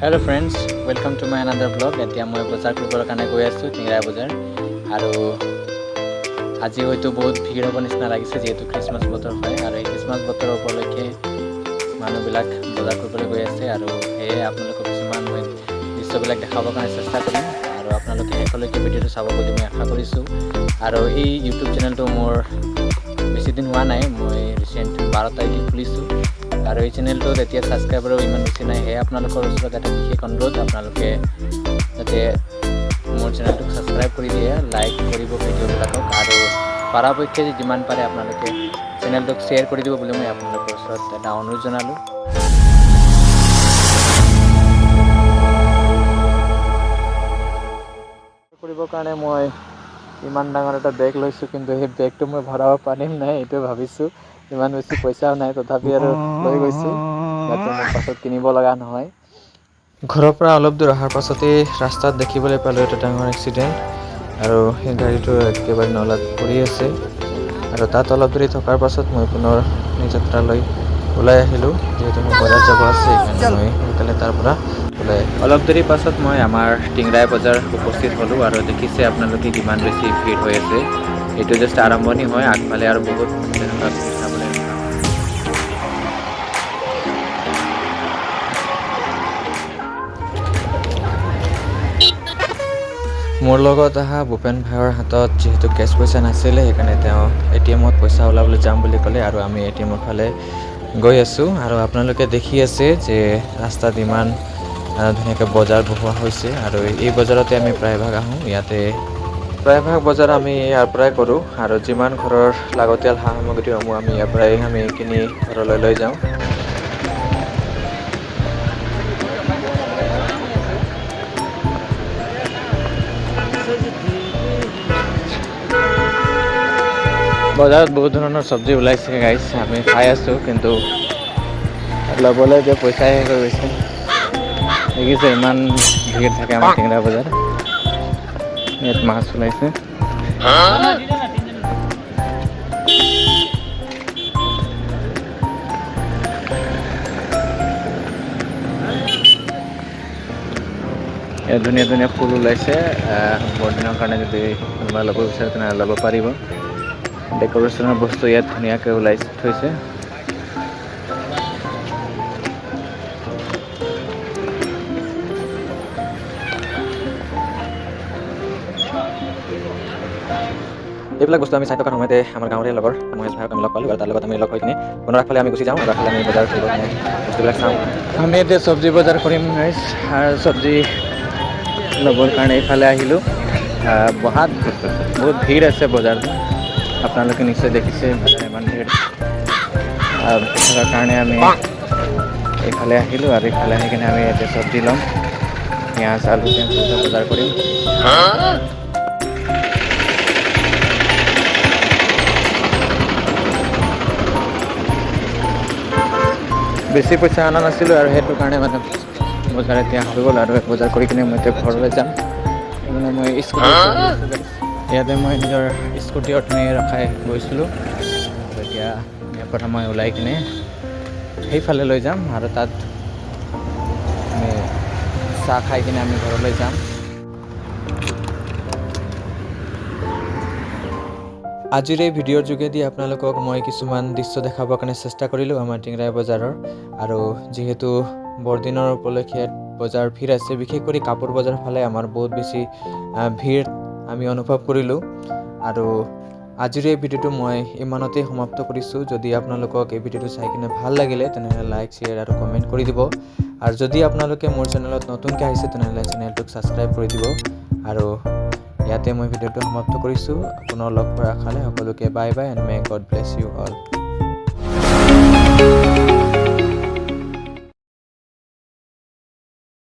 Hello friends, welcome to my another vlog. এতিয়া মই বজাৰ কৰিবৰ কাৰণে গৈ আছোঁ টিংৰা বজাৰ আৰু আজি হয়তো বহুত ভিৰ হ'ব নিচিনা লাগিছে যিহেতু খ্ৰীষ্টমাছ বতৰ হয় আৰু এই খ্ৰীষ্টমাছ বতৰৰ উপলক্ষে মানুহবিলাক বজাৰ কৰিবলৈ গৈ আছে আৰু সেয়ে আপোনালোকক কিছুমান মই দৃশ্যবিলাক দেখাবৰ কাৰণে চেষ্টা কৰিম আৰু আপোনালোকে শেষলৈকে ভিডিঅ'টো চাব বুলি মই আশা কৰিছোঁ আৰু এই ইউটিউব চেনেলটো মোৰ বেছি দিন হোৱা নাই, মই ৰিচেণ্ট 12 তাৰিখে খুলিছোঁ আৰু এই চেনেলটোত এতিয়া ছাবস্ক্ৰাইবাৰো ইমান বেছি নাই। সেয়ে আপোনালোকৰ ওচৰত এটা বিশেষ অনুৰোধ, আপোনালোকে যাতে মোৰ চেনেলটোক ছাবস্ক্ৰাইব কৰি দিয়ে, লাইক কৰিব ভিডিঅ'বিলাকক আৰু পৰাপক্ষে যিমান পাৰে আপোনালোকে চেনেলটোক শ্বেয়াৰ কৰি দিব বুলি মই আপোনালোকৰ ওচৰত এটা অনুৰোধ জনালোঁ। কৰিবৰ কাৰণে মই ইমান ডাঙৰ এটা বেগ লৈছোঁ, কিন্তু সেই বেগটো মই ভৰাব পাৰিম নাই এইটো ভাবিছোঁ। ইমান বেছি পইচাও নাই, তথাপি আৰু লৈ গৈছোঁ যাতে মোৰ পাছত কিনিব লগা নহয়। ঘৰৰ পৰা অলপ দূৰ অহাৰ পাছতেই ৰাস্তাত দেখিবলৈ পালোঁ এটা ডাঙৰ এক্সিডেণ্ট আৰু সেই গাড়ীটো একেবাৰে নলাত পৰি আছে আৰু তাত অলপ দেৰি থকাৰ পাছত মই পুনৰ যাত্ৰালৈ ওলাই আহিলোঁ। যিহেতু মোৰ বজাৰ যাব আছে সেইকাৰণে মই সোনকালে তাৰ পৰা অলপ দেৰি পাছত মই আমাৰ টিংৰাই বজাৰ উপস্থিত হ'লোঁ আৰু দেখিছে আপোনালোকে কিমান বেছি ভিৰ হৈ আছে। এইটো জাষ্ট আৰম্ভণি হয়, আগফালে আৰু বহুত তেনেকুৱা ভিৰ চাবলৈ মোৰ লগত অহা ভূপেন ভাইৰ হাতত যিহেতু কেছ পইচা নাছিলে সেইকাৰণে তেওঁ ATM-ত পইচা ওলাবলৈ যাম বুলি ক'লে আৰু আমি ATM-ৰ ফালে গৈ আছোঁ আৰু আপোনালোকে দেখি আছে যে ৰাস্তাত ইমান ধুনীয়াকৈ বজাৰ বহোৱা হৈছে আৰু এই বজাৰতে আমি প্ৰায়ভাগ আহোঁ। ইয়াতে প্ৰায়ভাগ বজাৰ আমি ইয়াৰ পৰাই কৰোঁ আৰু যিমান ঘৰৰ লাগতিয়াল সা সামগ্ৰীসমূহ আমি ইয়াৰ পৰাই আমি কিনি ঘৰলৈ লৈ যাওঁ। বজাৰত বহুত ধৰণৰ চব্জি ওলাইছে গাইছ, আমি খাই আছোঁ কিন্তু ল'বলৈ যে পইচাই শেষ হৈ গৈছে। দেখিছে ইমান ভিৰ থাকে আমাৰ টিংৰা বজাৰ। ইয়াত মাছ ওলাইছে। ইয়াত ধুনীয়া ধুনীয়া ফুল ওলাইছে, বৰদিনৰ কাৰণে যদি কোনোবা ল'ব বিচাৰে তেনেহ'লে ল'ব পাৰিব। ডেক'ৰেশ্যনৰ বস্তু ইয়াত ধুনীয়াকৈ ওলাই থৈছে। এইবিলাক বস্তু আমি চাই থকাৰ সময়তে আমাৰ গাঁৱৰে লগৰ মহেশ ভাইক আমি লগ পালোঁ আৰু তাৰ লগত আমি লগ হৈ কিনে পুনৰ আগফালে আমি গুচি যাওঁ আৰু আগফালে আমি বজাৰ কৰিব কাৰণে বস্তুবিলাক চাওঁ। আমি এতিয়া চব্জি বজাৰ কৰিম গাইছ আৰু চব্জি ল'বৰ কাৰণে এইফালে আহিলোঁ। বহাত বহুত ভিৰ আছে বজাৰত, আপোনালোকে নিশ্চয় দেখিছে বজাৰ ইমান ভিৰ থকাৰ কাৰণে আমি এইফালে আহিলোঁ আৰু এইফালে আহি কিনে আমি এতিয়া চব্জি ল'ম, পিঁয়াজ আলু বজাৰ কৰিম। বেছি পইচা অনা নাছিলোঁ আৰু সেইটো কাৰণে মানে বজাৰ এতিয়া হৈ গ'ল আৰু বজাৰ কৰি কিনে মই এতিয়া ঘৰলৈ যাম। সেইকাৰণে মই ইয়াতে মই নিজৰ স্কুটি অথনি ৰখাই গৈছিলোঁ আৰু এতিয়া ইয়াৰ পৰা মই ওলাই কিনে সেইফালে লৈ যাম আৰু তাত আমি চাহ খাই কিনে আমি ঘৰলৈ যাম। আজিৰ এই ভিডিঅ'ৰ যোগেদি আপোনালোকক মই কিছুমান দৃশ্য দেখাবৰ কাৰণে চেষ্টা কৰিলোঁ আমাৰ টিংৰাই বজাৰৰ আৰু যিহেতু বৰদিনৰ উপলক্ষে বজাৰ ভিৰ আছে, বিশেষ কৰি কাপোৰ বজাৰ ফালে আমাৰ বহুত বেছি ভিৰ আমি অনুভৱ কৰিলোঁ আৰু আজিৰ এই ভিডিঅ'টো মই ইমানতেই সমাপ্ত কৰিছোঁ। যদি আপোনালোকক এই ভিডিঅ'টো চাই কিনে ভাল লাগিলে তেনেহ'লে লাইক শ্বেয়াৰ আৰু কমেণ্ট কৰি দিব আৰু যদি আপোনালোকে মোৰ চেনেলত নতুনকৈ আহিছে তেনেহ'লে চেনেলটোক ছাবস্ক্ৰাইব কৰি দিব আৰু ইয়াতে মই ভিডিঅ'টো সমাপ্ত কৰিছোঁ। পুনৰ লগ পোৱাৰ আশালে সকলোকে bye bye and may God bless you all.